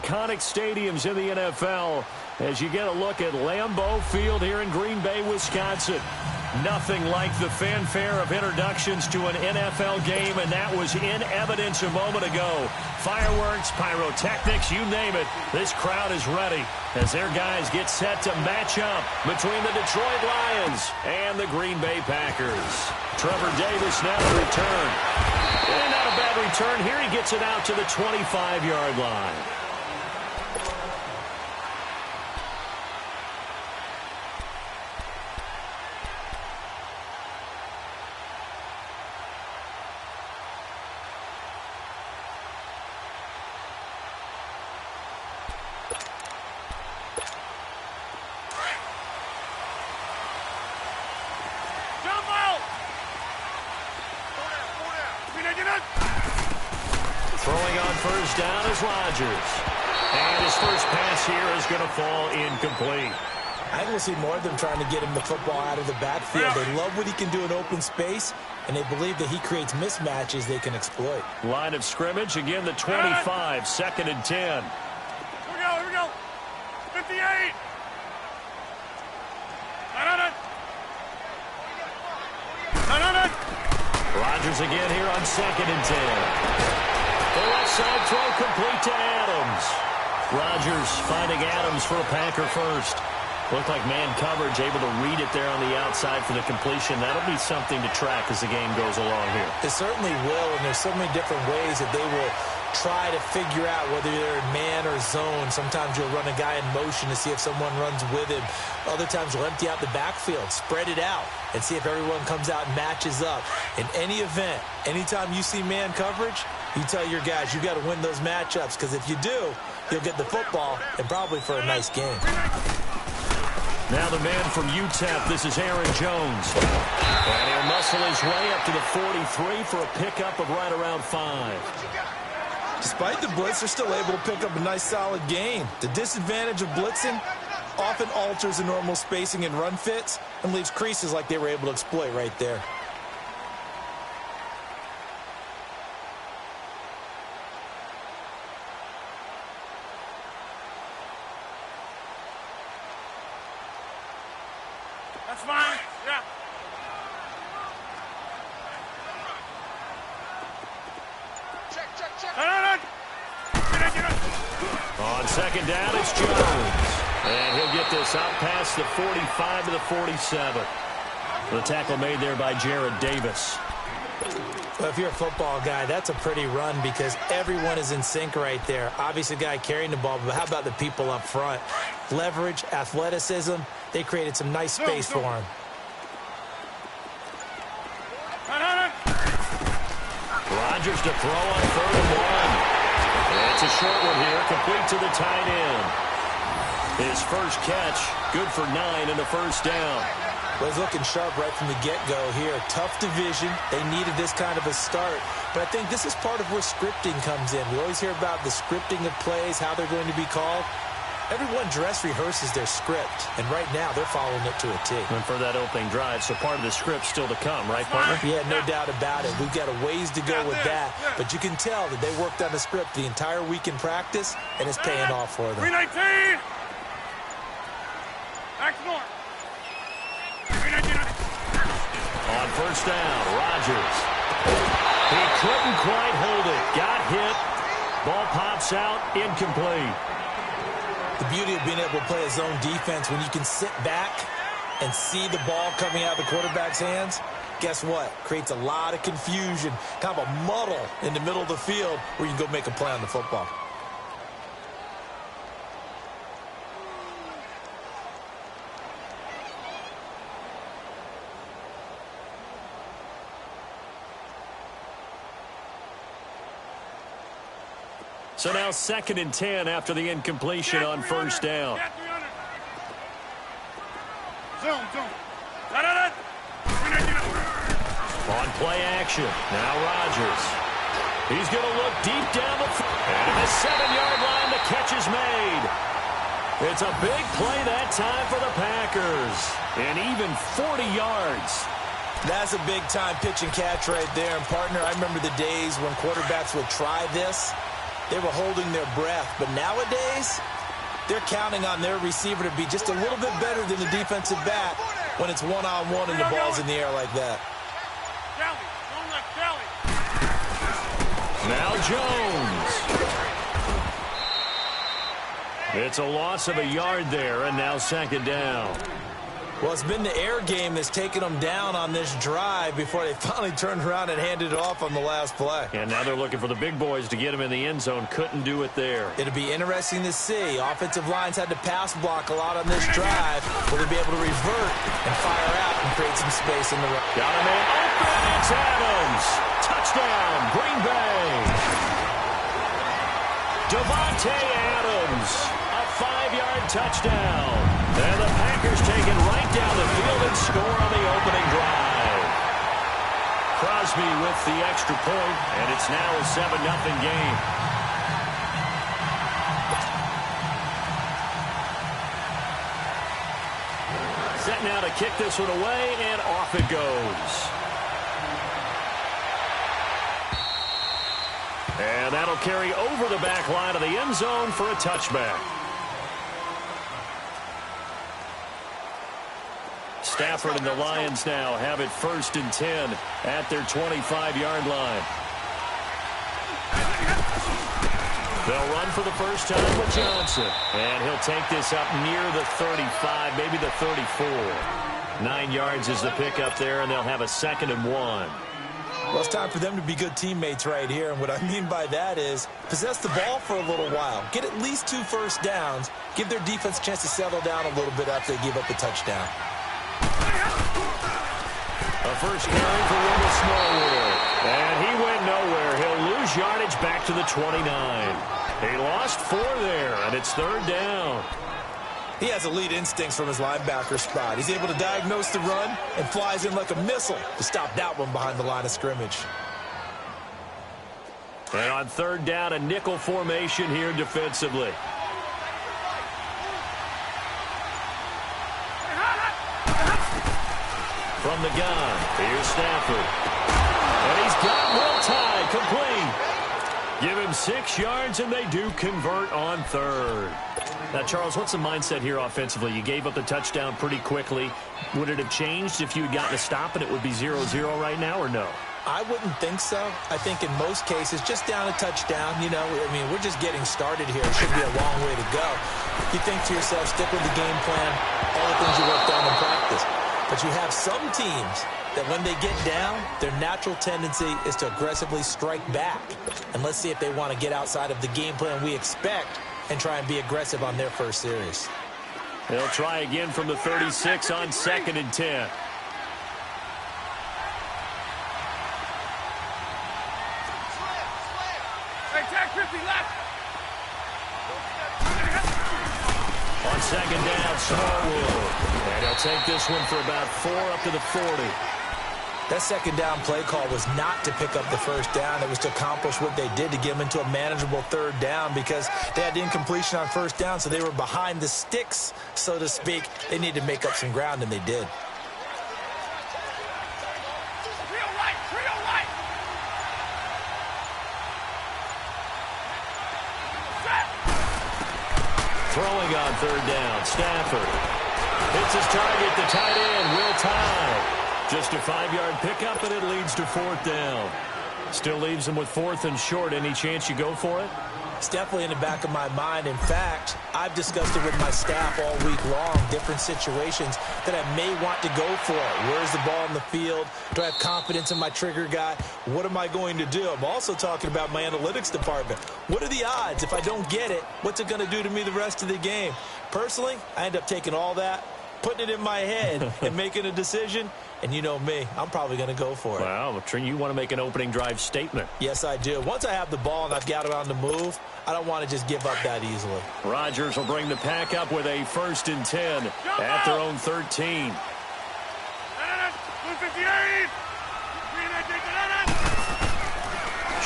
iconic stadiums in the NFL as you get a look at Lambeau Field here in Green Bay, Wisconsin. Nothing like the fanfare of introductions to an NFL game, and that was in evidence a moment ago. Fireworks, pyrotechnics, you name it. This crowd is ready as their guys get set to match up between the Detroit Lions and the Green Bay Packers. Trevor Davis now to return. And not a bad return. Here he gets it out to the 25-yard line. Throwing on first down is Rodgers. And his first pass here is going to fall incomplete. I think we'll see more of them trying to get him the football out of the backfield. They love what he can do in open space, and they believe that he creates mismatches they can exploit. Line of scrimmage, again the 25, 2nd and 10. Here we go. 58. Rodgers again here on 2nd and 10. The left side throw complete to Adams. Rodgers finding Adams for a Packer first. Looked like man coverage, able to read it there on the outside for the completion. That'll be something to track as the game goes along here. It certainly will, and there's so many different ways that they will try to figure out whether they're in man or zone. Sometimes you'll run a guy in motion to see if someone runs with him. Other times you'll empty out the backfield, spread it out, and see if everyone comes out and matches up. In any event, anytime you see man coverage, you tell your guys you got to win those matchups, because if you do, you'll get the football and probably for a nice game. Now the man from UTEP, this is Aaron Jones. And he'll muscle his way up to the 43 for a pickup of right around 5. Despite the blitz, they're still able to pick up a nice solid gain. The disadvantage of blitzing often alters the normal spacing and run fits and leaves creases like they were able to exploit right there. That's fine. Yeah. Check. On 2nd down, it's Jones. And he'll get this out past the 45 to the 47. The tackle made there by Jared Davis. Well, if you're a football guy, that's a pretty run because everyone is in sync right there. Obviously, the guy carrying the ball, but how about the people up front? Leverage, athleticism, they created some nice space for him. Rodgers to throw on 3rd and 1. It's a short one here, complete to the tight end. His first catch, good for 9 and a first down. Was looking sharp right from the get-go here. Tough division. They needed this kind of a start. But I think this is part of where scripting comes in. We always hear about the scripting of plays, how they're going to be called. Everyone dress rehearses their script, and right now they're following it to a T. And for that opening drive, so part of the script still to come, right, partner? Yeah, no doubt about it. We've got a ways to go with that, but you can tell that they worked on the script the entire week in practice, and it's paying off for them. 319! Back north. On first down, Rodgers. He couldn't quite hold it. Got hit. Ball pops out, incomplete. The beauty of being able to play a zone defense when you can sit back and see the ball coming out of the quarterback's hands, guess what? Creates a lot of confusion, kind of a muddle in the middle of the field where you can go make a play on the football. So now 2nd and 10 after the incompletion on first down. Zone. On play action, now Rodgers. He's going to look deep down the field. And the 7-yard line, the catch is made. It's a big play that time for the Packers. And even 40 yards. That's a big-time pitch and catch right there. And, partner, I remember the days when quarterbacks would try this, they were holding their breath. But nowadays, they're counting on their receiver to be just a little bit better than the defensive back when it's one-on-one and the ball's in the air like that. Now Jones. It's a loss of a yard there, and now second down. Well, it's been the air game that's taken them down on this drive before they finally turned around and handed it off on the last play. And now they're looking for the big boys to get him in the end zone. Couldn't do it there. It'll be interesting to see. Offensive lines had to pass block a lot on this drive. Will they be able to revert and fire out and create some space in the run? Got a man open. It's Adams. Touchdown, Green Bay. Devontae Adams. A 5-yard touchdown. And the Packers take it right down the field and score on the opening drive. Crosby with the extra point, and it's now a 7-0 game. Set now to kick this one away, and off it goes. And that'll carry over the back line of the end zone for a touchback. Stafford and the Lions now have it 1st and 10 at their 25-yard line. They'll run for the first time with Johnson. And he'll take this up near the 35, maybe the 34. 9 yards is the pickup there, and they'll have a 2nd and 1. Well, it's time for them to be good teammates right here. And what I mean by that is possess the ball for a little while. Get at least 2 first downs. Give their defense a chance to settle down a little bit after they give up the touchdown. A first carry for Wendell Smallwood. And he went nowhere. He'll lose yardage back to the 29. He lost 4 there, and it's 3rd down. He has elite instincts from his linebacker spot. He's able to diagnose the run and flies in like a missile to stop that one behind the line of scrimmage. And on 3rd down, a nickel formation here defensively. From the gun, here's Stafford. And he's got Will Tye complete. Give him 6 yards, and they do convert on 3rd. Now, Charles, what's the mindset here offensively? You gave up the touchdown pretty quickly. Would it have changed if you had gotten a stop and it would be 0-0 right now, or no? I wouldn't think so. I think in most cases, just down a touchdown, you know, I mean, we're just getting started here. It should be a long way to go. You think to yourself, stick with the game plan, all the things you worked on in practice. But you have some teams that when they get down, their natural tendency is to aggressively strike back. And let's see if they want to get outside of the game plan we expect and try and be aggressive on their first series. They'll try again from the 36 on 2nd and 10. On 2nd down, Smallwood. And he'll take this one for about 4 up to the 40. That 2nd down play call was not to pick up the first down. It was to accomplish what they did to get them into a manageable 3rd down because they had incompletion on 1st down, so they were behind the sticks, so to speak. They needed to make up some ground, and they did. Throwing on 3rd down, Stafford. Hits his target, the tight end, Will Tye. Just a 5-yard pickup, and it leads to 4th down. Still leaves him with 4th and short. Any chance you go for it? It's definitely in the back of my mind. In fact, I've discussed it with my staff all week long, different situations that I may want to go for it. Where's the ball in the field? Do I have confidence in my trigger guy? What am I going to do? I'm also talking about my analytics department. What are the odds? If I don't get it, what's it going to do to me the rest of the game? Personally, I end up taking all that, putting it in my head, and making a decision. And you know me, I'm probably going to go for it. Wow, you want to make an opening drive statement. Yes, I do. Once I have the ball and I've got it on the move, I don't want to just give up that easily. Rodgers will bring the pack up with a 1st and 10 at their own 13.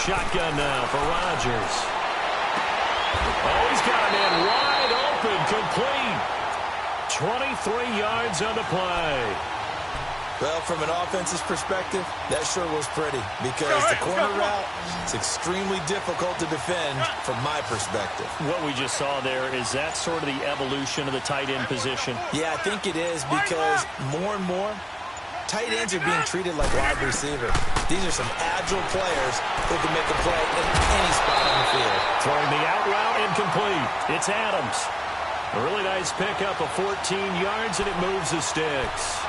Shotgun now for Rodgers. Oh, he's got a man wide open, complete. 23 yards on the play. Well, from an offense's perspective, that sure was pretty because the corner route is extremely difficult to defend from my perspective. What we just saw there, is that sort of the evolution of the tight end position? Yeah, I think it is because more and more, tight ends are being treated like wide receiver. These are some agile players who can make a play in any spot on the field. Throwing the out route incomplete. It's Adams. A really nice pickup of 14 yards, and it moves the sticks.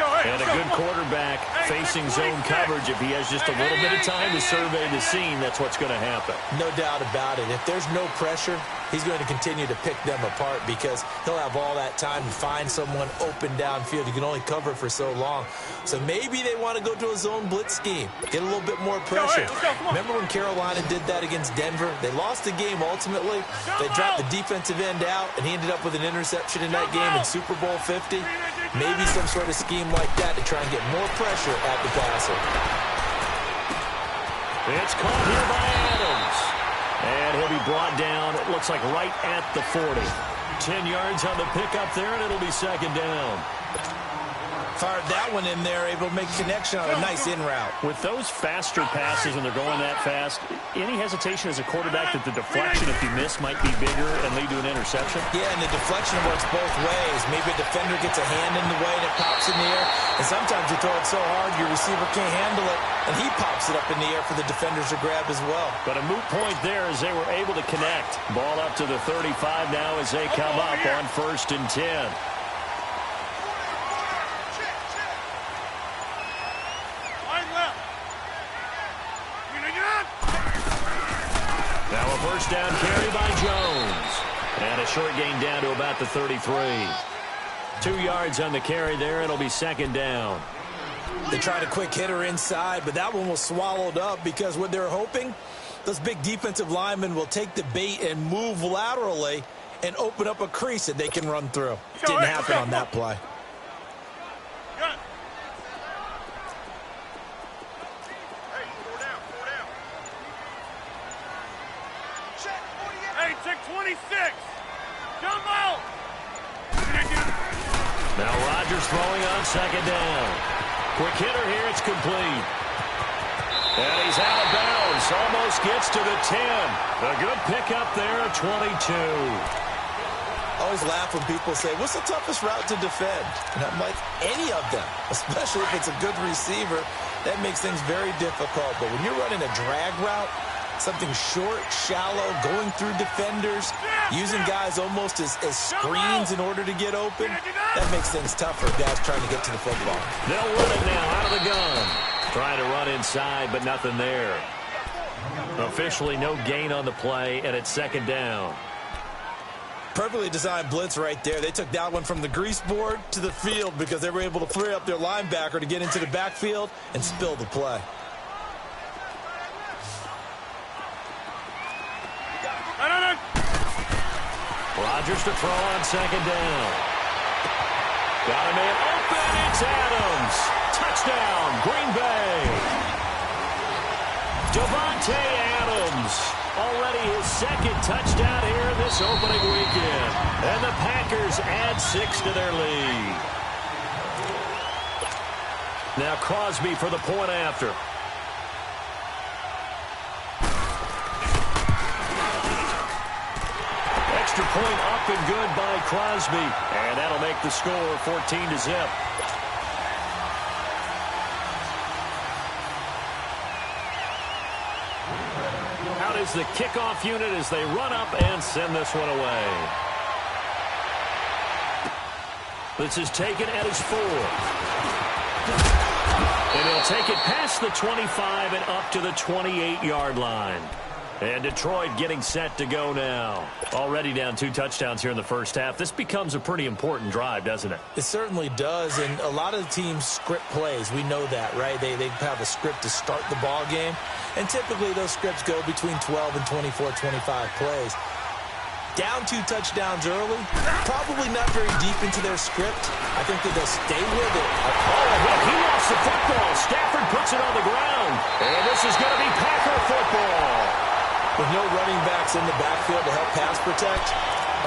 And a good quarterback facing zone coverage. If he has just a little bit of time to survey the scene, that's what's going to happen. No doubt about it. If there's no pressure, he's going to continue to pick them apart because he'll have all that time to find someone open downfield. You can only cover for so long. So maybe they want to go to a zone blitz scheme, get a little bit more pressure. Remember when Carolina did that against Denver? They lost the game ultimately. They dropped the defensive end out, and he ended up with an interception in that game in Super Bowl 50. Maybe some sort of scheme like that to try and get more pressure at the passer. It's caught here by Adams. And he'll be brought down, it looks like right at the 40. 10 yards on the pickup there, and it'll be second down. Fired that one in there, able to make a connection on a nice in route. With those faster passes and they're going that fast, any hesitation as a quarterback that the deflection, if you miss, might be bigger and lead to an interception? Yeah, and the deflection works both ways. Maybe a defender gets a hand in the way and it pops in the air. And sometimes you throw it so hard your receiver can't handle it, and he pops it up in the air for the defenders to grab as well. But a moot point there as they were able to connect. Ball up to the 35 now as they come up on 1st and 10. Now a first down carry by Jones. And a short gain down to about the 33. 2 yards on the carry there. It'll be second down. They tried a quick hitter inside, but that one was swallowed up because what they're hoping, those big defensive linemen will take the bait and move laterally and open up a crease that they can run through. Didn't happen on that play. Now Rodgers throwing on second down. Quick hitter here, it's complete. And he's out of bounds, almost gets to the 10. A good pickup there at 22. I always laugh when people say, what's the toughest route to defend? And I'm like, any of them, especially if it's a good receiver. That makes things very difficult. But when you're running a drag route, something short, shallow, going through defenders, using guys almost as screens in order to get open, that makes things tough for guys trying to get to the football. They'll run it now out of the gun. Trying to run inside, but nothing there. Officially no gain on the play, and it's second down. Perfectly designed blitz right there. They took that one from the grease board to the field because they were able to free up their linebacker to get into the backfield and spill the play. Rodgers to throw on second down. Got a man open. It's Adams. Touchdown, Green Bay. Davante Adams. Already his second touchdown here in this opening weekend. And the Packers add 6 to their lead. Now Crosby for the point after. Extra point up and good by Crosby. And that'll make the score 14-0. Out is the kickoff unit as they run up and send this one away. This is taken at his 4. And he'll take it past the 25 and up to the 28-yard line. And Detroit getting set to go now. Already down 2 touchdowns here in the first half. This becomes a pretty important drive, doesn't it? It certainly does, and a lot of the teams script plays. We know that, right? They have a script to start the ball game, and typically those scripts go between 12 and 24, 25 plays. Down 2 touchdowns early, probably not very deep into their script. I think that they'll stay with it. He lost the football. Stafford puts it on the ground. And this is going to be Packer football. With no running backs in the backfield to help pass protect,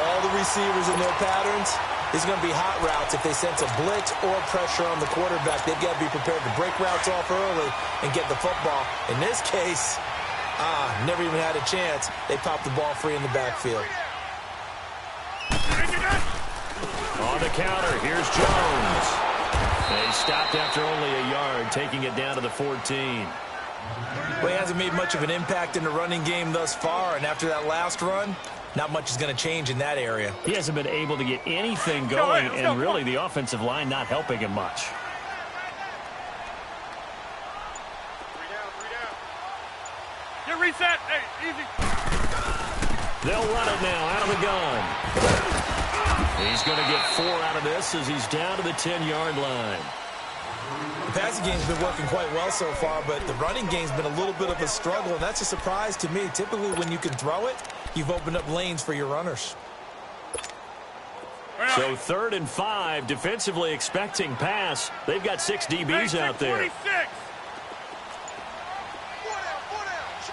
all the receivers in their patterns, These are going to be hot routes if they sense a blitz or pressure on the quarterback. They've got to be prepared to break routes off early and get the football. In this case, never even had a chance. They popped the ball free in the backfield. On the counter, here's Jones. They stopped after only a yard, taking it down to the 14. Well, he hasn't made much of an impact in the running game thus far, and after that last run, not much is going to change in that area. He hasn't been able to get anything going, and really the offensive line not helping him much. Get reset. Hey, easy. They'll run it now out of the gun. He's going to get 4 out of this as he's down to the 10-yard line. The passing game's been working quite well so far, but the running game's been a little bit of a struggle, and that's a surprise to me. Typically, when you can throw it, you've opened up lanes for your runners. So 3rd and 5, defensively expecting pass. They've got 6 DBs out there. 26.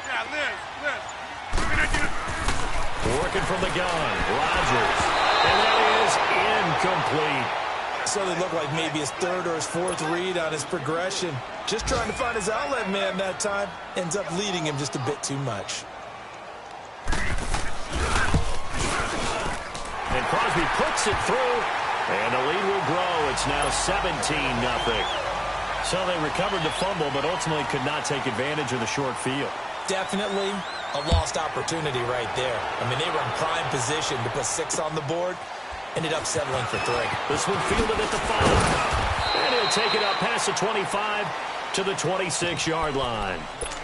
Yeah, Liz. Working from the gun, Rodgers. And that is incomplete. So they look like maybe his 3rd or his 4th read on his progression. Just trying to find his outlet man that time. Ends up leading him just a bit too much. And Crosby puts it through. And the lead will grow. It's now 17-0. So they recovered the fumble, but ultimately could not take advantage of the short field. Definitely a lost opportunity right there. I mean, they were in prime position to put 6 on the board. Ended up settling for 3. This one fielded at the 5. And he'll take it up past the 25 to the 26-yard line.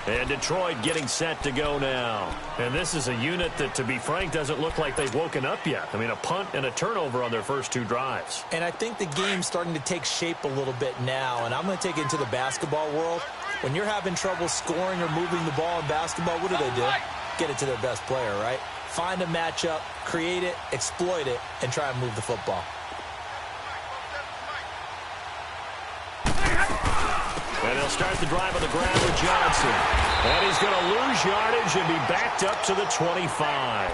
And Detroit getting set to go now. And this is a unit that, to be frank, doesn't look like they've woken up yet. I mean, a punt and a turnover on their first 2 drives. And I think the game's starting to take shape a little bit now. And I'm going to take it into the basketball world. When you're having trouble scoring or moving the ball in basketball, what do? Get it to their best player, right? Find a matchup, create it, exploit it, and try and move the football. And he'll start the drive on the ground with Johnson. And he's going to lose yardage and be backed up to the 25.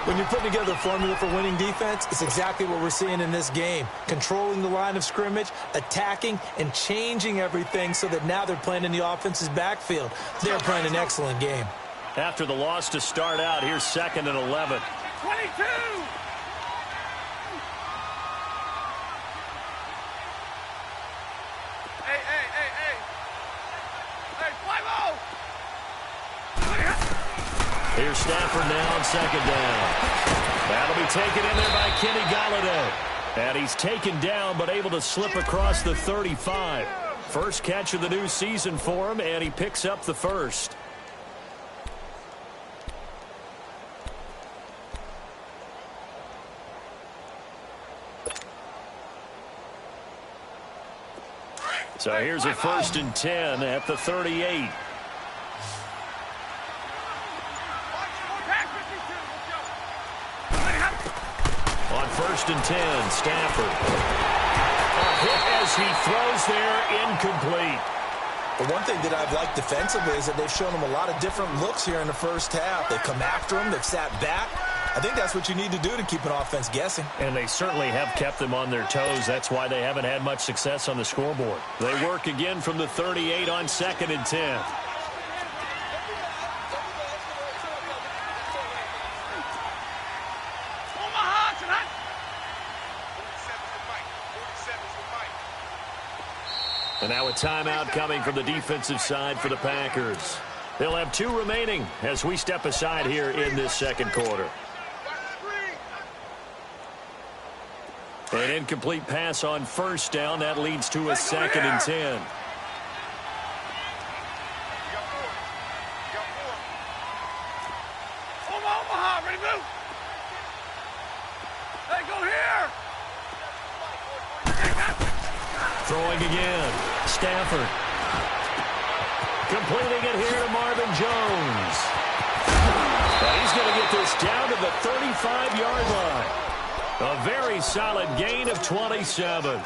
When you're putting together a formula for winning defense, it's exactly what we're seeing in this game. Controlling the line of scrimmage, attacking, and changing everything so that now they're playing in the offense's backfield. They're playing an excellent game. After the loss to start out, here's 2nd and 11. 22. Hey. Hey, fly low. Here's Stafford now on 2nd down. That'll be taken in there by Kenny Golladay. And he's taken down but able to slip across the 35. First catch of the new season for him, and he picks up the first. So here's a 1st and 10 at the 38. On 1st and 10, Stafford. A hit as he throws there, incomplete. The one thing that I've liked defensively is that they've shown him a lot of different looks here in the first half. They've come after him. They've sat back. I think that's what you need to do to keep an offense guessing. And they certainly have kept them on their toes. That's why they haven't had much success on the scoreboard. They work again from the 38 on 2nd and 10. And now a timeout coming from the defensive side for the Packers. They'll have 2 remaining as we step aside here in this second quarter. An incomplete pass on 1st down. That leads to a 2nd and 10. Omaha, ready to move. Hey, go here. Throwing again. Stafford. Completing it here to Marvin Jones. And he's going to get this down to the 35-yard line. A very solid gain of 27.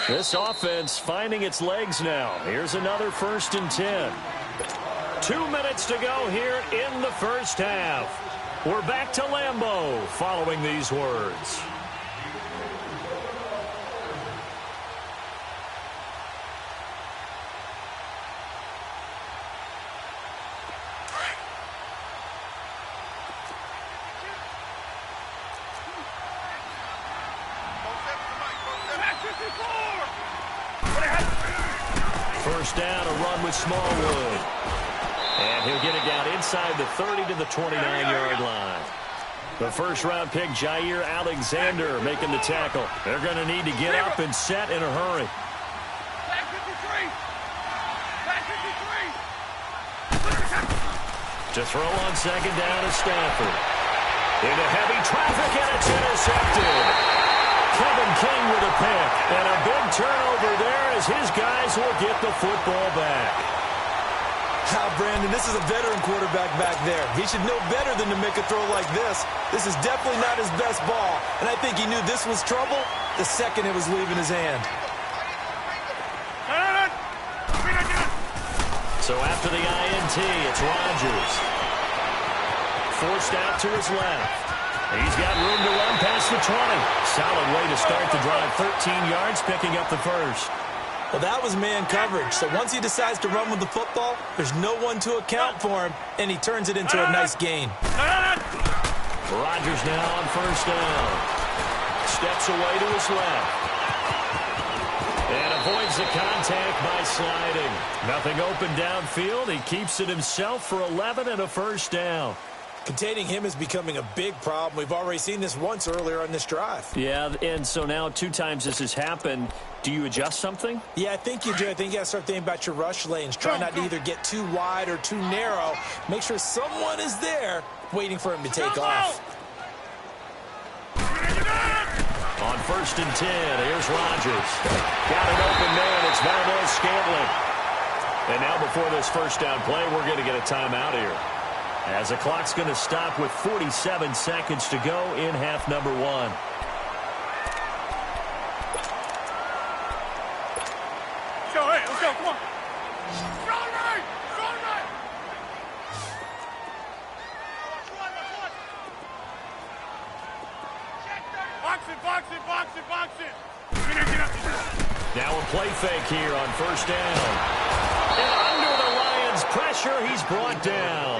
This offense finding its legs now. Here's another 1st and 10. 2 minutes to go here in the first half. We're back to Lambeau following these words. First down, a run with Smallwood. And he'll get it down inside the 30 to the 29-yard line. The first-round pick, Jair Alexander, making the tackle. They're going to need to get up and set in a hurry. Back 53. To throw on second down is Stafford. Into heavy traffic, and it's intercepted. Kevin King with a pick, and a big turnover there as his guys will get the football back. Brandon, this is a veteran quarterback back there. He should know better than to make a throw like this. This is definitely not his best ball, and I think he knew this was trouble the second it was leaving his hand. So after the INT, it's Rodgers. Forced out to his left. He's got room to run past the 20. Solid way to start the drive. 13 yards, picking up the first. Well, that was man coverage. So once he decides to run with the football, there's no one to account for him, and he turns it into a nice gain. Rodgers now on first down. Steps away to his left. And avoids the contact by sliding. Nothing open downfield. He keeps it himself for 11 and a first down. Containing him is becoming a big problem. We've already seen this once earlier on this drive. Yeah, and so now 2 times this has happened. Do you adjust something? Yeah, I think you do. I think you got to start thinking about your rush lanes. Try not to either get too wide or too narrow. Make sure someone is there waiting for him to take off. On first and 10, here's Rodgers. Got an open man. It's Valdez-Scantling. And now before this first down play, we're going to get a timeout here, as the clock's going to stop with 47 seconds to go in half number 1. Let's go, hey, let's go, come on. Strong right, strong right. Box it, box it, box it, box it. Get up. Now a play fake here on first down. And under the Lions' pressure, he's brought down.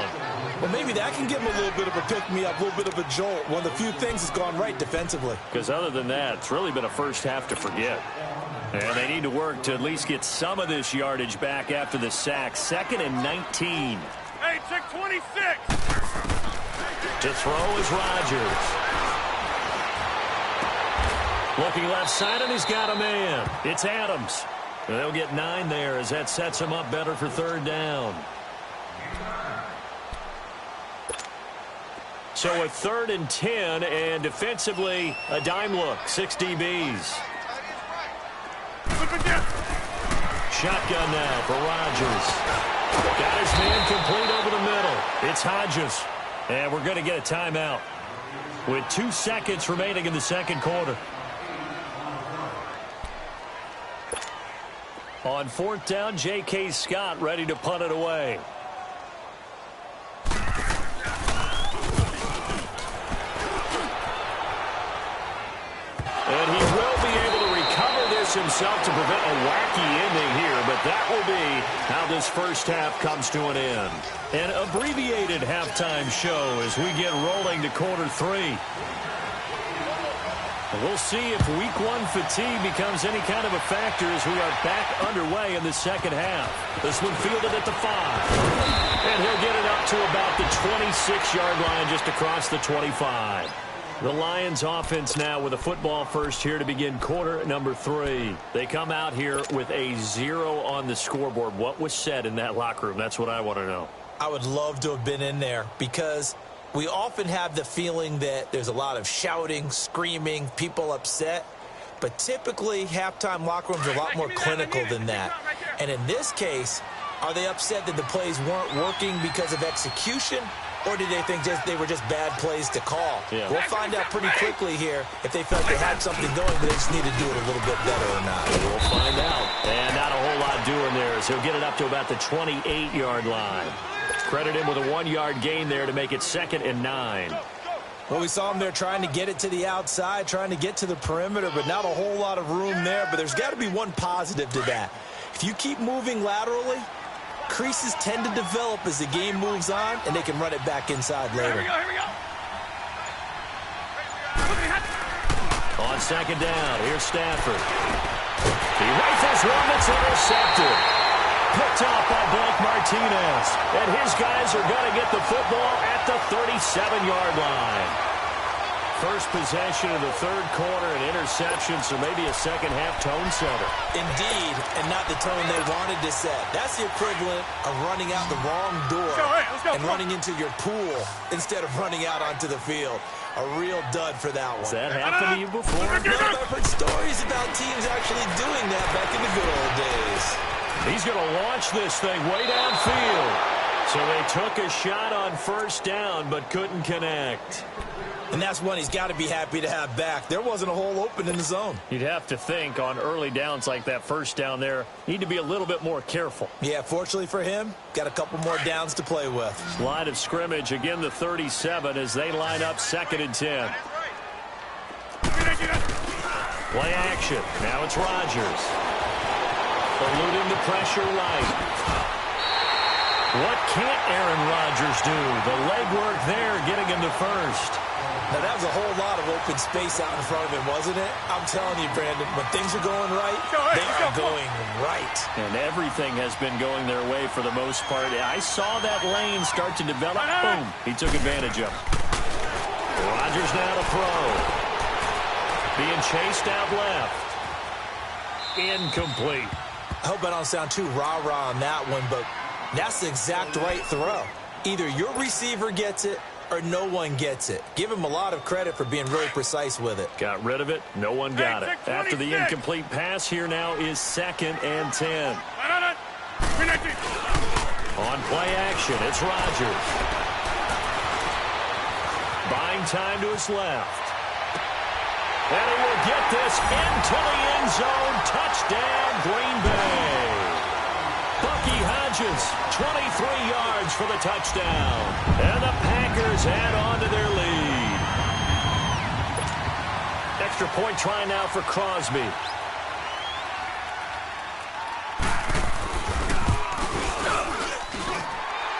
Well, maybe that can give him a little bit of a pick-me-up, a little bit of a jolt. One of the few things that's gone right defensively. Because other than that, it's really been a first half to forget. And they need to work to at least get some of this yardage back after the sack. 2nd and 19. Hey, check 26. To throw is Rodgers. Looking left side, and he's got a man. It's Adams. And they'll get 9 there as that sets him up better for third down. So a 3rd and 10, and defensively, a dime look. 6 DBs. Shotgun now for Rodgers. Got his man complete over the middle. It's Hodges. And we're going to get a timeout with 2 seconds remaining in the second quarter. On 4th down, J.K. Scott ready to punt it away. And he will be able to recover this himself to prevent a wacky ending here, but that will be how this first half comes to an end. An abbreviated halftime show as we get rolling to quarter 3. We'll see if week 1 fatigue becomes any kind of a factor as we are back underway in the second half. This one fielded at the 5. And he'll get it up to about the 26-yard line just across the 25. The Lions offense now with a football first here to begin quarter number 3. They come out here with a 0 on the scoreboard. What was said in that locker room? That's what I want to know. I would love to have been in there because we often have the feeling that there's a lot of shouting, screaming, people upset. But typically, halftime locker rooms are a lot more clinical than that. And in this case, are they upset that the plays weren't working because of execution? Or did they think they were just bad plays to call? Yeah. We'll find out pretty quickly here if they felt they had something going, but they just need to do it a little bit better or not. We'll find out. And not a whole lot doing there as he'll get it up to about the 28-yard line. Credit him with a 1-yard gain there to make it 2nd and 9. Well, we saw him there trying to get it to the outside, trying to get to the perimeter, but not a whole lot of room there. But there's got to be one positive to that. If you keep moving laterally, creases tend to develop as the game moves on, and they can run it back inside later. Here we go. On 2nd down, here's Stafford. He rifles one that's intercepted. Picked off by Blake Martinez. And his guys are going to get the football at the 37-yard line. First possession of the 3rd quarter, an interception, so maybe a second-half tone setter. Indeed, and not the tone they wanted to set. That's the equivalent of running out the wrong door Let's go. and running into your pool instead of running out onto the field. A real dud for that one. Has that happened to you before? No, I've heard stories about teams actually doing that back in the good old days. He's going to launch this thing way downfield. So they took a shot on 1st down, but couldn't connect. And that's one he's got to be happy to have back. There wasn't a hole open in the zone. You'd have to think on early downs like that 1st down there, need to be a little bit more careful. Yeah, fortunately for him, got a couple more downs to play with. Line of scrimmage, again the 37 as they line up 2nd and 10. Play action. Now it's Rodgers. Eluding the pressure right. What can't Aaron Rodgers do? The legwork there getting him to 1st. Now, that was a whole lot of open space out in front of him, wasn't it? I'm telling you, Brandon, when things are going right, they are going right. And everything has been going their way for the most part. I saw that lane start to develop. Boom. He took advantage of it. Rodgers now to throw. Being chased out left. Incomplete. I hope I don't sound too rah-rah on that one, but that's the exact right throw. Either your receiver gets it or no one gets it. Give him a lot of credit for being really precise with it. Got rid of it. No one got it. After the incomplete pass, here now is 2nd and 10. On play action, it's Rodgers. Buying time to his left. And he will get this into the end zone. Touchdown, Green Bay. Bucky Hodges, 23 yards for the touchdown. And the Packers add on to their lead. Extra point try now for Crosby.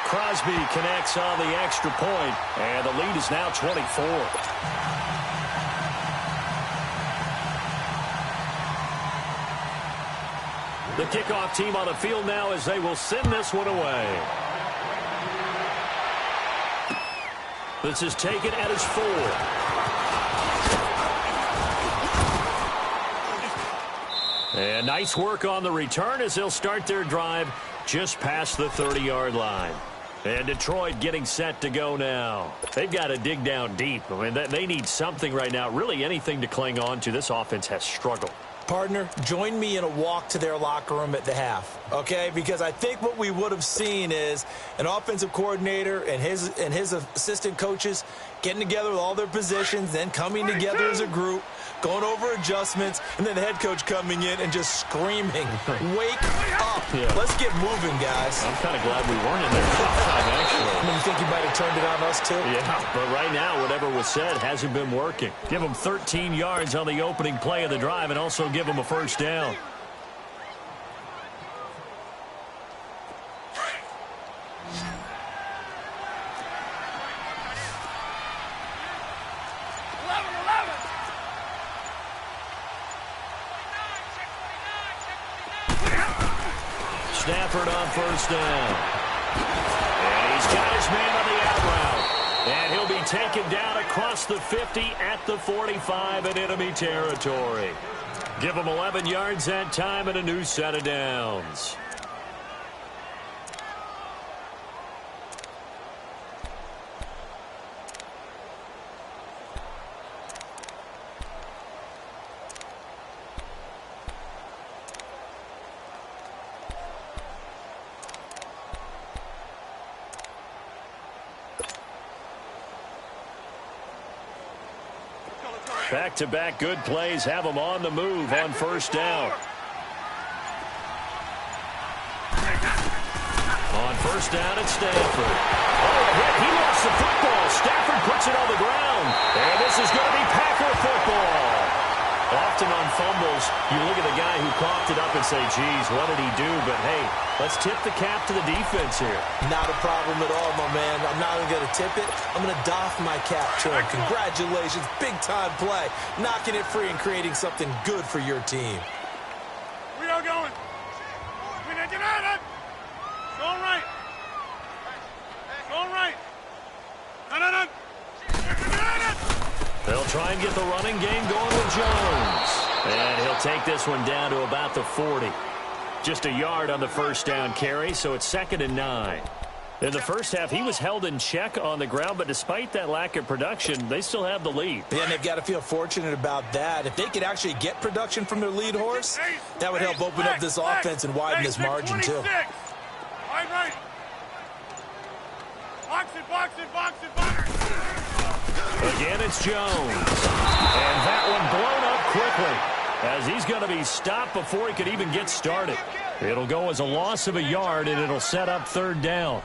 Crosby connects on the extra point, and the lead is now 24. The kickoff team on the field now as they will send this one away. This is taken at his 4. And nice work on the return as they'll start their drive just past the 30-yard line. And Detroit getting set to go now. They've got to dig down deep. I mean, they need something right now, really anything to cling on to. This offense has struggled. Partner, join me in a walk to their locker room at the half, okay? Because I think what we would have seen is an offensive coordinator and his assistant coaches getting together with all their positions, then coming together as a group, going over adjustments, and then the head coach coming in and just screaming, wake up. Yeah. Let's get moving, guys. I'm kind of glad we weren't in there halftime, actually. I mean, you think you might have turned it on us, too? Yeah, but right now, whatever was said hasn't been working. Give them 13 yards on the opening play of the drive and also give them a 1st down. Stafford on 1st down. And he's got his man on the out route. And he'll be taken down across the 50 at the 45 in enemy territory. Give him 11 yards that time and a new set of downs. Back-to-back good plays have them on the move on first down. On first down at Stanford. Oh, a hit. He lost the football. Stafford puts it on the ground. And this is going to be Packer football. Often on fumbles, you look at the guy who coughed it up and say, geez, what did he do? But, hey, let's tip the cap to the defense here. Not a problem at all, my man. I'm not even going to tip it. I'm going to doff my cap to him. Congratulations. Big-time play. Knocking it free and creating something good for your team. We are going. Going right. Going right. No. They'll try and get the running game going with Jones. And he'll take this one down to about the 40. Just a yard on the first down carry, so it's 2nd and 9. In the first half, he was held in check on the ground, but despite that lack of production, they still have the lead. Yeah, and they've got to feel fortunate about that. If they could actually get production from their lead horse, that would help open up this offense and widen this margin, too. Wide right. Box it. Again, it's Jones. And that one blown up quickly as he's going to be stopped before he could even get started. It'll go as a loss of a yard, and it'll set up 3rd down.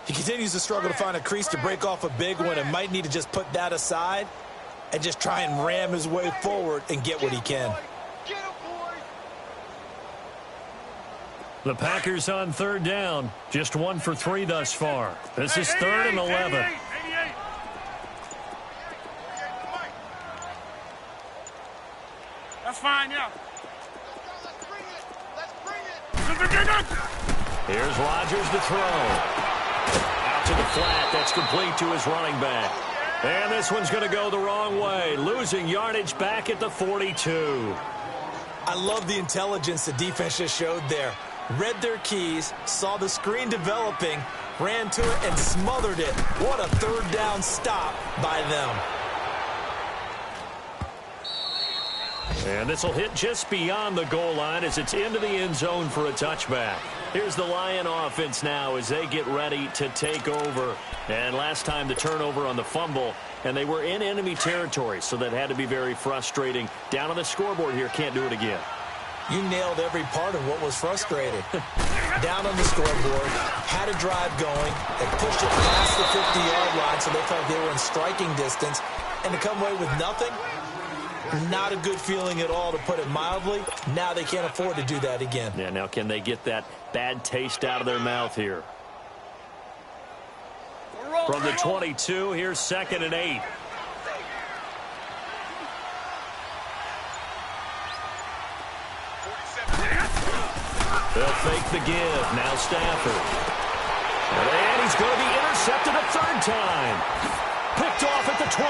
He continues to struggle to find a crease to break off a big one and might need to just put that aside and just try and ram his way forward and get what he can. The Packers on 3rd down. Just 1 for 3 thus far. This is 3rd and 11. 88. That's fine, yeah. Let's bring it. Here's Rodgers to throw. Out to the flat. That's complete to his running back. And this one's going to go the wrong way. Losing yardage back at the 42. I love the intelligence the defense just showed there. Read their keys, saw the screen developing, ran to it, and smothered it. What a 3rd down stop by them. And this will hit just beyond the goal line as it's into the end zone for a touchback. Here's the Lion offense now as they get ready to take over. And last time the turnover on the fumble, and they were in enemy territory, so that had to be very frustrating. Down on the scoreboard here, can't do it again. You nailed every part of what was frustrating. Down on the scoreboard, had a drive going, they pushed it past the 50-yard line so they felt like they were in striking distance, and to come away with nothing, not a good feeling at all, to put it mildly. Now they can't afford to do that again. Yeah, now can they get that bad taste out of their mouth here? From the 22, here's 2nd and 8. They'll fake the give. Now Stafford. And he's going to be intercepted a 3rd time. Picked off at the 28.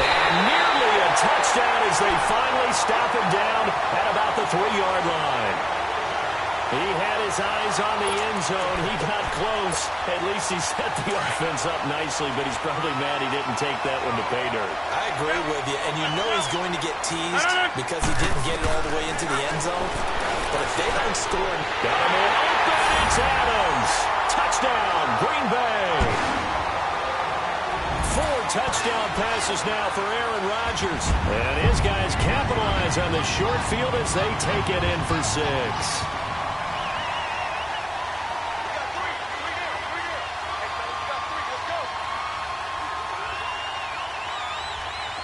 And nearly a touchdown as they finally stop him down at about the 3-yard line. He had his eyes on the end zone. He got close. At least he set the offense up nicely, but he's probably mad he didn't take that one to pay dirt. I agree with you, and you know he's going to get teased because he didn't get it all the way into the end zone. But if they don't score... Got him in open. It's Adams. Touchdown, Green Bay. 4 touchdown passes now for Aaron Rodgers. And his guys capitalize on the short field as they take it in for 6.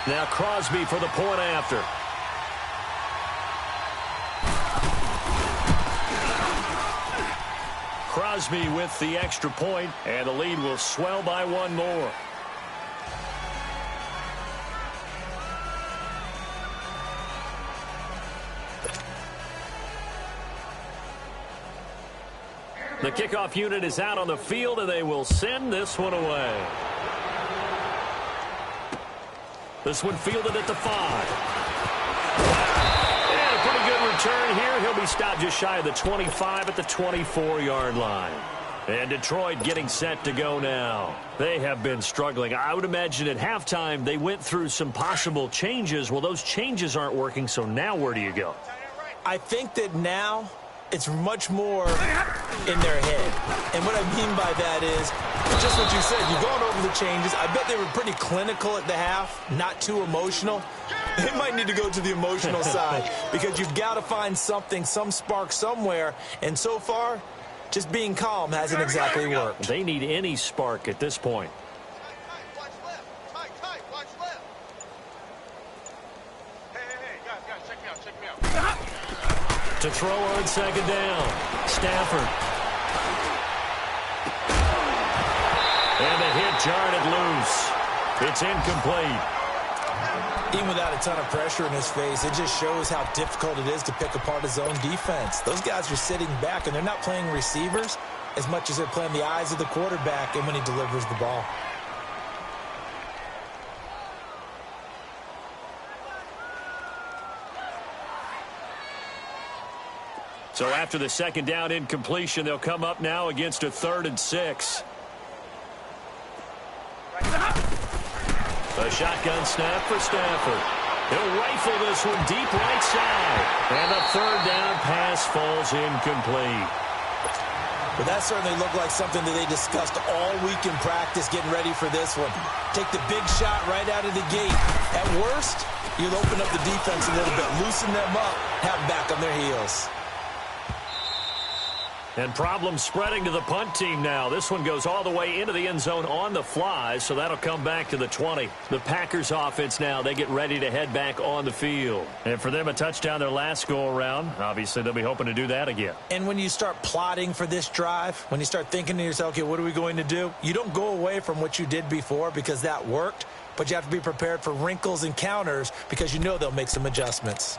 Now Crosby for the point after. Crosby with the extra point, and the lead will swell by 1 more. The kickoff unit is out on the field, and they will send this one away. This one fielded at the 5. And a pretty good return here. He'll be stopped just shy of the 25 at the 24-yard line. And Detroit getting set to go now. They have been struggling. I would imagine at halftime they went through some possible changes. Well, those changes aren't working, so now where do you go? I think that now It's much more in their head. And what I mean by that is just what you said. You're going over the changes. I bet they were pretty clinical at the half, not too emotional. They might need to go to the emotional side because you've got to find something, some spark somewhere. And so far, just being calm hasn't exactly worked. They need any spark at this point. Watch left. Tight. Watch left. Hey, guys, check me out. To throw on second down. Stafford. And the hit jarred it loose. It's incomplete. Even without a ton of pressure in his face, it just shows how difficult it is to pick apart his own defense. Those guys are sitting back, and they're not playing receivers as much as they're playing the eyes of the quarterback and when he delivers the ball. So after the second down incompletion, they'll come up now against a 3rd and 6. A shotgun snap for Stafford. He'll rifle this one deep right side. And the 3rd down pass falls incomplete. But that certainly looked like something that they discussed all week in practice getting ready for this one. Take the big shot right out of the gate. At worst, you'll open up the defense a little bit, loosen them up, have them back on their heels. And problems spreading to the punt team now. This one goes all the way into the end zone on the fly, so that'll come back to the 20. The Packers offense now, they get ready to head back on the field. And for them, a touchdown their last go-around. Obviously, they'll be hoping to do that again. And when you start plotting for this drive, when you start thinking to yourself, okay, what are we going to do? You don't go away from what you did before because that worked, but you have to be prepared for wrinkles and counters because you know they'll make some adjustments.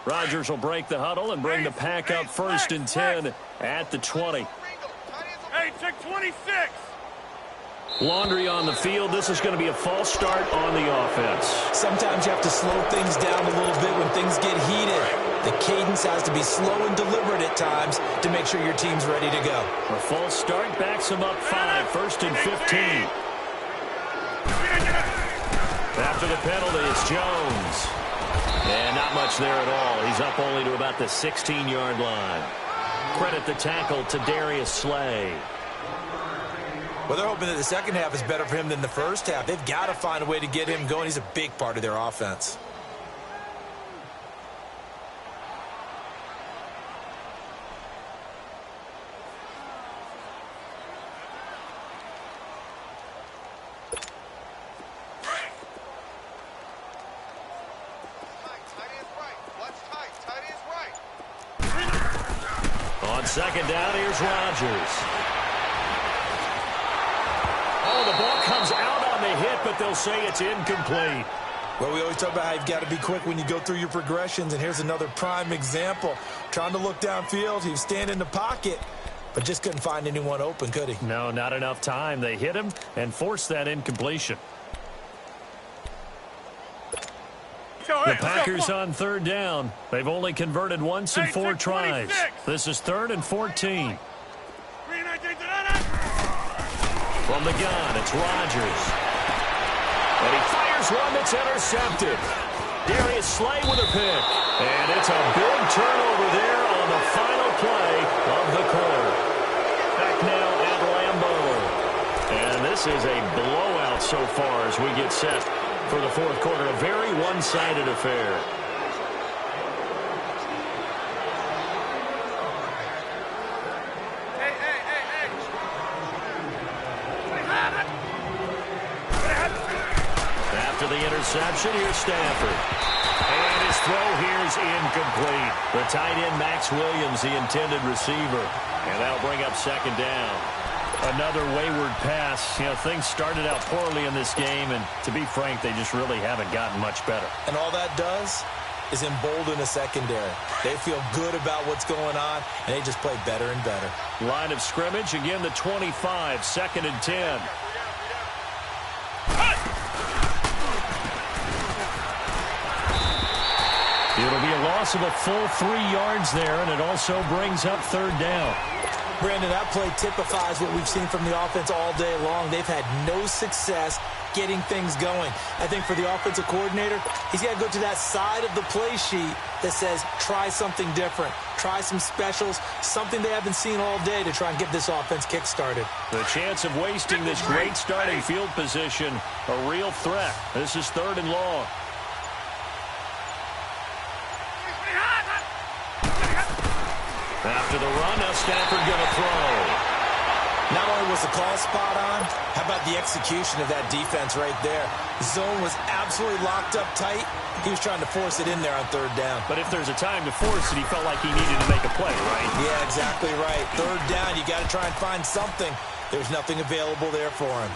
Rodgers will break the huddle and bring the pack up 1st and 10 at the 20. Hey, check 26. Laundry on the field. This is going to be a false start on the offense. Sometimes you have to slow things down a little bit when things get heated. The cadence has to be slow and deliberate at times to make sure your team's ready to go. A false start backs them up 5, 1st and 15. After the penalty, it's Jones. And not much there at all. He's up only to about the 16-yard line. Credit the tackle to Darius Slay. Well, they're hoping that the second half is better for him than the first half. They've got to find a way to get him going. He's a big part of their offense. Second down, here's Rodgers. Oh, the ball comes out on the hit, but they'll say it's incomplete. Well, we always talk about how you've got to be quick when you go through your progressions, and here's another prime example. Trying to look downfield, he was standing in the pocket, but just couldn't find anyone open, could he? No, not enough time. They hit him and forced that incompletion. The Packers on 3rd down. They've only converted once in 4 tries. This is 3rd and 14. From the gun, it's Rodgers. And he fires one that's intercepted. Darius Slay with a pick. And it's a big turnover there on the final play of the quarter. Back now at Lambeau. And this is a blowout so far as we get set for the 4th quarter. A very one-sided affair. After the interception, here's Stafford. And his throw here is incomplete. The tight end, Max Williams, the intended receiver. And that'll bring up 2nd down. Another wayward pass. You know, things started out poorly in this game, and to be frank, they just really haven't gotten much better. And all that does is embolden a secondary. They feel good about what's going on, and they just play better and better. Line of scrimmage, again the 25, 2nd and 10. It'll be a loss of a full 3 yards there, and it also brings up 3rd down. Brandon, that play typifies what we've seen from the offense all day long. They've had no success getting things going. I think for the offensive coordinator, he's got to go to that side of the play sheet that says, try something different. Try some specials, something they haven't seen all day to try and get this offense kick-started. The chance of wasting this great starting field position, a real threat. This is 3rd and long. After the run, now Stafford going to throw. Not only was the call spot on, how about the execution of that defense right there? The zone was absolutely locked up tight. He was trying to force it in there on 3rd down. But if there's a time to force it, he felt like he needed to make a play, right? Yeah, exactly right. 3rd down, you got to try and find something. There's nothing available there for him.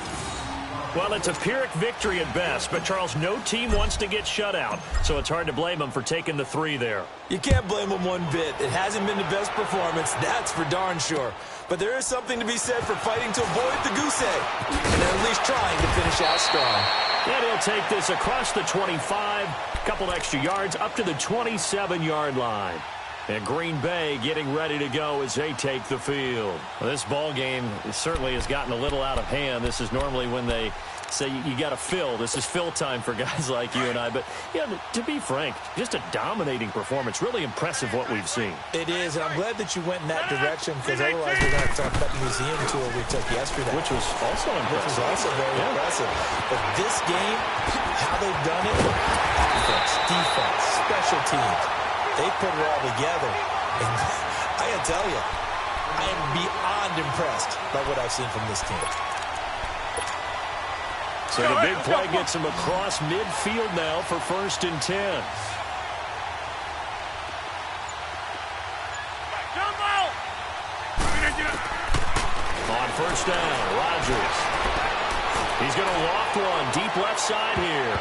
Well, it's a Pyrrhic victory at best, but, Charles, no team wants to get shut out, so it's hard to blame him for taking the 3 there. You can't blame him one bit. It hasn't been the best performance, that's for darn sure. But there is something to be said for fighting to avoid the goose egg, and they're at least trying to finish out strong. And he'll take this across the 25, a couple extra yards, up to the 27-yard line. And Green Bay getting ready to go as they take the field. Well, this ball game certainly has gotten a little out of hand. This is normally when they say you got to fill. This is fill time for guys like you and I. But, yeah, to be frank, just a dominating performance. Really impressive what we've seen. It is, and I'm glad that you went in that direction because otherwise we're going to have to talk about the museum tour we took yesterday. Which was also impressive. Which was also very impressive. But this game, how they've done it, offense, defense, special teams, they put it all together. And I got to tell you, I am beyond impressed by what I've seen from this team. So the big play gets him across midfield now for 1st and 10. On 1st down, Rodgers. He's going to loft one deep left side here.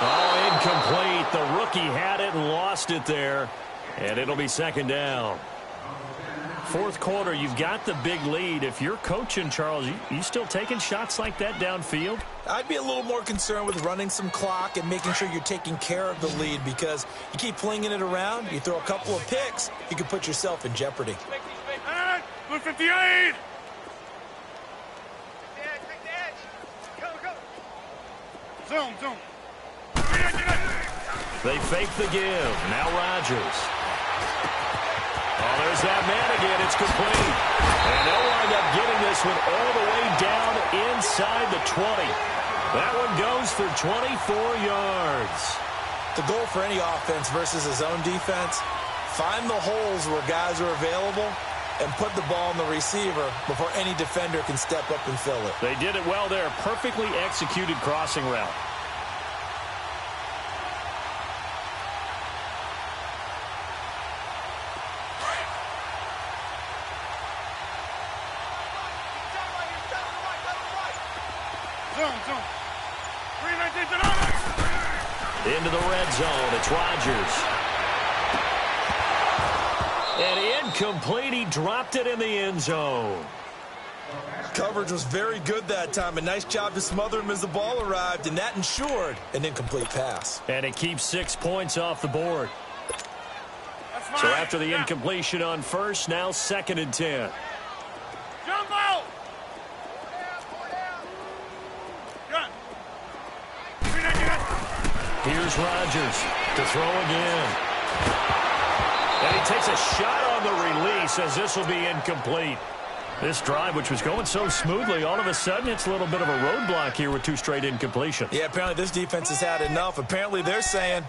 Oh, incomplete. The rookie had it and lost it there. And it'll be 2nd down. 4th quarter, you've got the big lead. If you're coaching, Charles, you still taking shots like that downfield? I'd be a little more concerned with running some clock and making sure you're taking care of the lead because you keep flinging it around, you throw a couple of picks, you can put yourself in jeopardy. Blue 58! Zoom. They fake the give. Now Rodgers. Oh, there's that man again. It's complete. And they'll wind up getting this one all the way down inside the 20. That one goes for 24 yards. The goal for any offense versus a zone defense, find the holes where guys are available and put the ball on the receiver before any defender can step up and fill it. They did it well there. Perfectly executed crossing route. Into the red zone. It's Rodgers. And incomplete. He dropped it in the end zone. Coverage was very good that time. A nice job to smother him as the ball arrived, and that ensured an incomplete pass. And it keeps 6 points off the board. So after the incompletion on 1st, now 2nd and 10. Jumbo! Here's Rodgers to throw again. And he takes a shot on the release as this will be incomplete. This drive, which was going so smoothly, all of a sudden it's a little bit of a roadblock here with 2 straight incompletions. Yeah, apparently this defense has had enough. Apparently they're saying,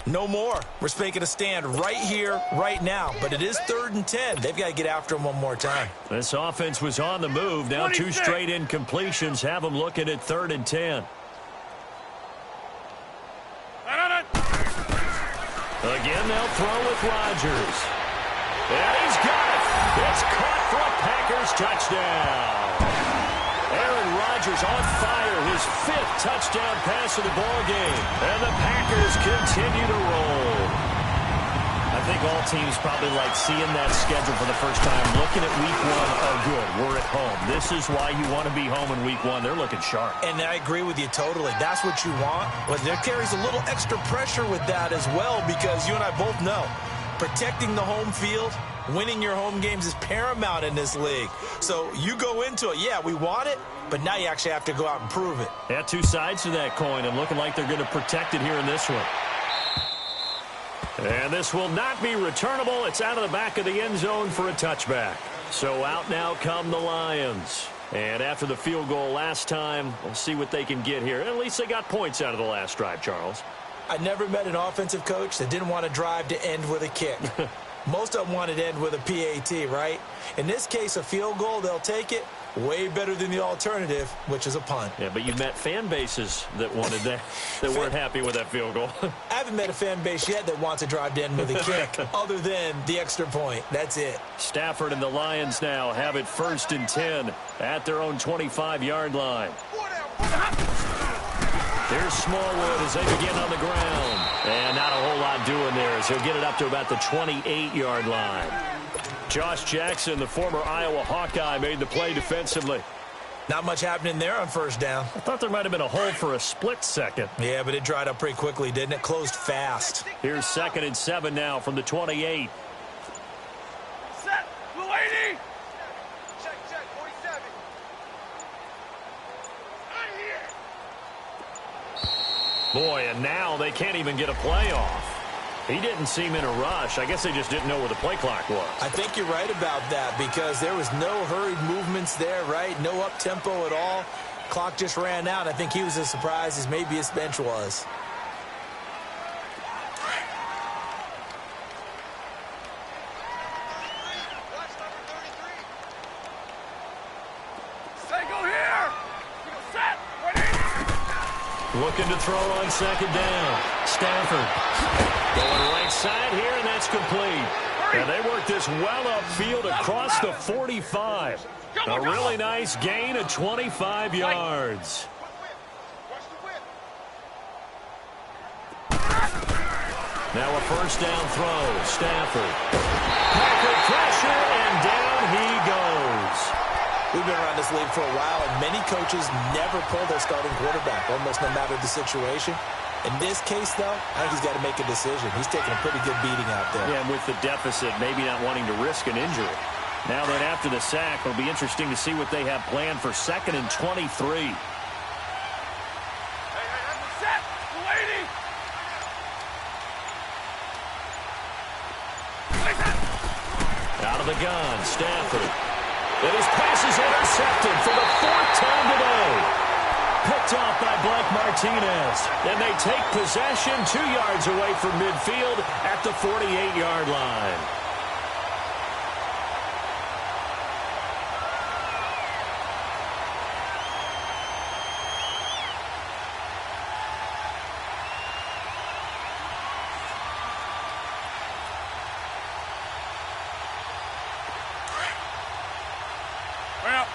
no more. We're making a stand right here, right now. But it is 3rd and 10. They've got to get after him one more time. This offense was on the move. Now 2 straight incompletions have them looking at 3rd and 10. Again, they'll throw with Rodgers. And he's got it. It's caught for a Packers touchdown. Aaron Rodgers on fire, his 5th touchdown pass of the ball game. And the Packers continue to roll. I think all teams probably like seeing that schedule for the first time. Looking at week 1, oh good, we're at home. This is why you want to be home in week 1. They're looking sharp. And I agree with you totally. That's what you want. But there carries a little extra pressure with that as well because you and I both know protecting the home field Winning your home games is paramount in this league. So you go into it, yeah, we want it, but now you actually have to go out and prove it. Yeah, two sides to that coin, and looking like they're going to protect it here in this one. And this will not be returnable. It's out of the back of the end zone for a touchback. So out now come the Lions. And after the field goal last time, we'll see what they can get here. At least they got points out of the last drive, Charles. I never met an offensive coach that didn't want to drive to end with a kick. Most of them wanted to end with a PAT, right? In this case, a field goal, they'll take it. Way better than the alternative, which is a punt. Yeah, but you met fan bases that wanted that, that weren't happy with that field goal. I haven't met a fan base yet that wants to drive to end with a kick, other than the extra point. That's it. Stafford and the Lions now have it 1st and 10 at their own 25-yard line. Here's Smallwood as they begin on the ground. And not a whole lot doing there as he'll get it up to about the 28-yard line. Josh Jackson, the former Iowa Hawkeye, made the play defensively. Not much happening there on first down. I thought there might have been a hole for a split second. Yeah, but it dried up pretty quickly, didn't it? Closed fast. Here's 2nd and 7 now from the 28. Set, lady. Check, 47. Boy, and now they can't even get a play off. He didn't seem in a rush. I guess they just didn't know where the play clock was. I think you're right about that because there was no hurried movements there, right? No up-tempo at all. Clock just ran out. I think he was as surprised as maybe his bench was. Say go here. Set. Looking to throw on 2nd down. Stafford. Going right side here, and that's complete. And they work this well upfield across the 45. A really nice gain of 25 yards. Now a 1st down throw. Stafford. Packer pressure, and down he goes. We've been around this league for a while, and many coaches never pull their starting quarterback, almost no matter the situation. In this case, though, I think he's got to make a decision. He's taking a pretty good beating out there. Yeah, and with the deficit, maybe not wanting to risk an injury. Now that after the sack, it'll be interesting to see what they have planned for 2nd and 23. Set, lady. Out of the gun, Stafford. And his pass is intercepted for the 4th time today. Picked off by Blake Martinez. And they take possession 2 yards away from midfield at the 48-yard line. Well.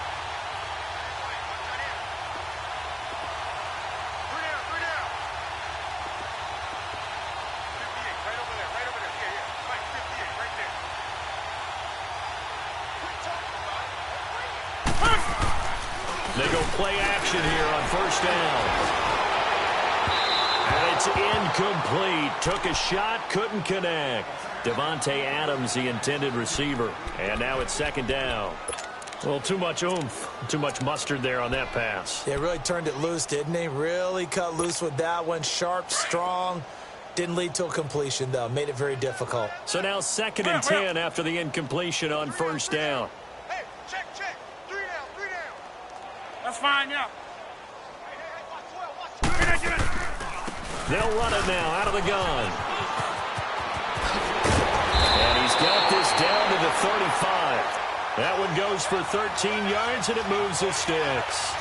They go play action here on 1st down. And it's incomplete. Took a shot, couldn't connect. Devontae Adams, the intended receiver. And now it's 2nd down. Well, too much oomph, too much mustard there on that pass. They really turned it loose, didn't they? Really cut loose with that one. Sharp, strong. Didn't lead to a completion, though. Made it very difficult. So now 2nd and 10 after the incompletion on 1st down. Hey, check. 3 down. That's fine, yeah. They'll run it now out of the gun. And he's got this down to the 35. That one goes for 13 yards, and it moves the sticks.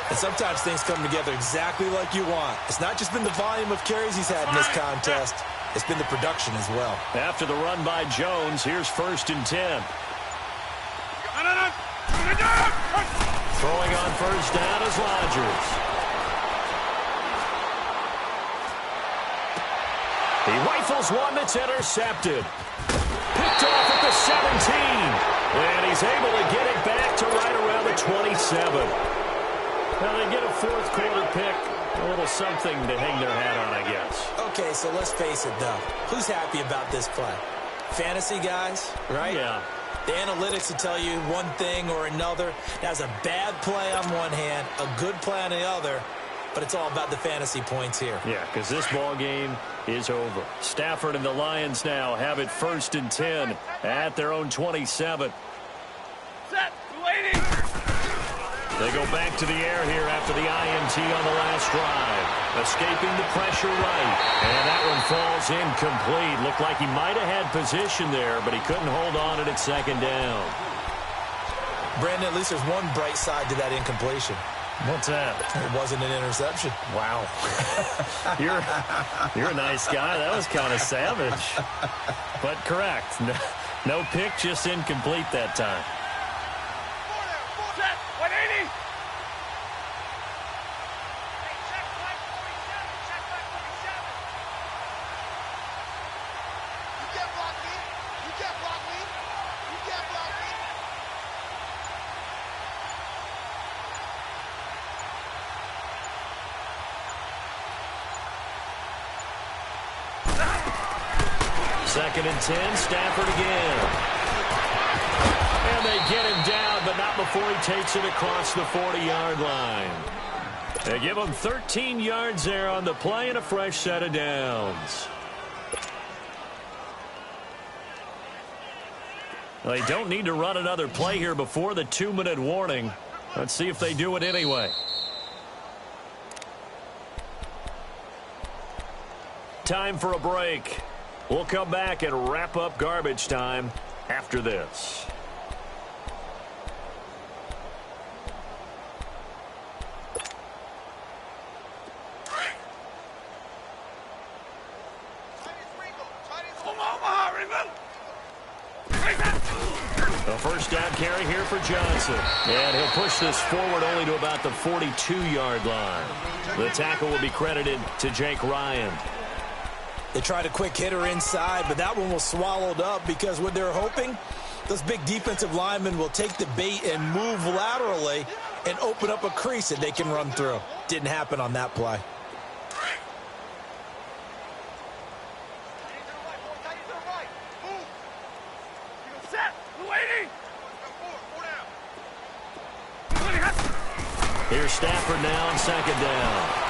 And sometimes things come together exactly like you want. It's not just been the volume of carries he's had in this contest. It's been the production as well. After the run by Jones, here's 1st and 10. Throwing on 1st down is Rodgers. He rifles one that's intercepted. Picked off at the 17. And he's able to get it back to right around the 27. Now they get a 4th quarter pick. A little something to hang their hat on, I guess. Okay, so let's face it, though. Who's happy about this play? Fantasy guys, right? Yeah. The analytics will tell you one thing or another. That's a bad play on one hand, a good play on the other, but it's all about the fantasy points here. Yeah, because this ball game is over. Stafford and the Lions now have it 1st and 10 at their own 27. Set. Waiting. They go back to the air here after the INT on the last drive. Escaping the pressure right. And that one falls incomplete. Looked like he might have had position there, but he couldn't hold on it at 2nd down. Brandon, at least there's one bright side to that incompletion. What's that? It wasn't an interception. Wow. You're a nice guy. That was kind of savage. But correct. No pick, just incomplete that time. Set. 180. You can't block me. You can't block me. You can't block me. Second and 10, Stafford again. And they get him down, but not before he takes it across the 40-yard line. They give him 13 yards there on the play and a fresh set of downs. They don't need to run another play here before the 2-minute warning. Let's see if they do it anyway. Time for a break. We'll come back and wrap up garbage time after this. A first down carry here for Johnson. And he'll push this forward only to about the 42-yard line. The tackle will be credited to Jake Ryan. They tried a quick hitter inside, but that one was swallowed up because what they're hoping, those big defensive linemen will take the bait and move laterally and open up a crease that they can run through. Didn't happen on that play. Here's Stafford now on 2nd down.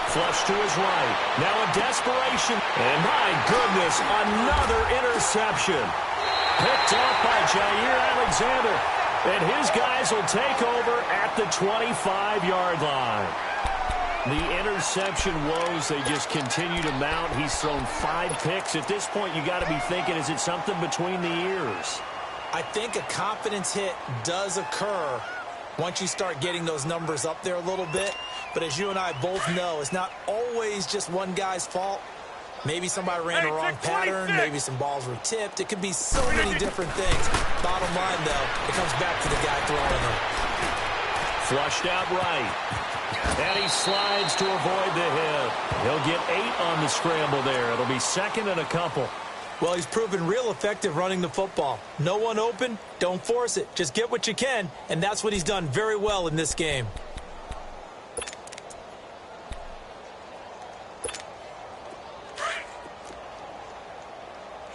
Flush to his right. Now a desperation. And my goodness, another interception. Picked off by Jair Alexander. And his guys will take over at the 25-yard line. The interception woes, they just continue to mount. He's thrown 5 picks. At this point, you got to be thinking, is it something between the ears? I think a confidence hit does occur once you start getting those numbers up there a little bit. But as you and I both know, it's not always just one guy's fault. Maybe somebody ran a wrong pattern. Maybe some balls were tipped. It could be so many different things. Bottom line, though, it comes back to the guy throwing them. Flushed out right. And he slides to avoid the hit. He'll get 8 on the scramble there. It'll be 2nd and a couple. Well, he's proven real effective running the football. No one open, don't force it. Just get what you can, and that's what he's done very well in this game.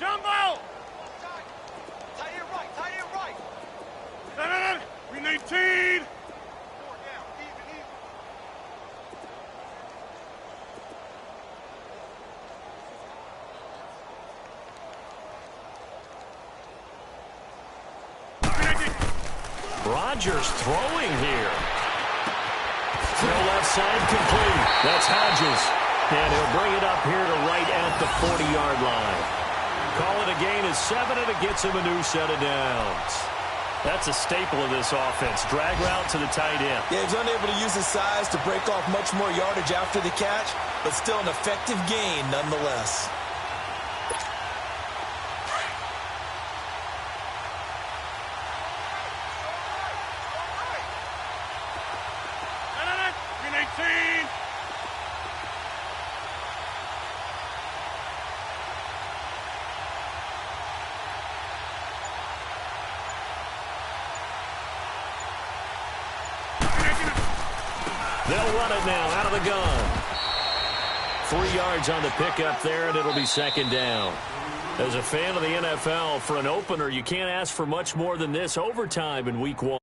Jumbo! Tie it right, tie it right. We need teed. Rodgers throwing here. Throw left side complete. That's Hodges. And he'll bring it up here to right at the 40-yard line. Call it a gain of 7, and it gets him a new set of downs. That's a staple of this offense. Drag route to the tight end. Yeah, he's unable to use his size to break off much more yardage after the catch, but still an effective gain nonetheless. They'll run it now out of the gun. 3 yards on the pickup there, and it'll be 2nd down. As a fan of the NFL, for an opener, you can't ask for much more than this. Overtime in Week 1.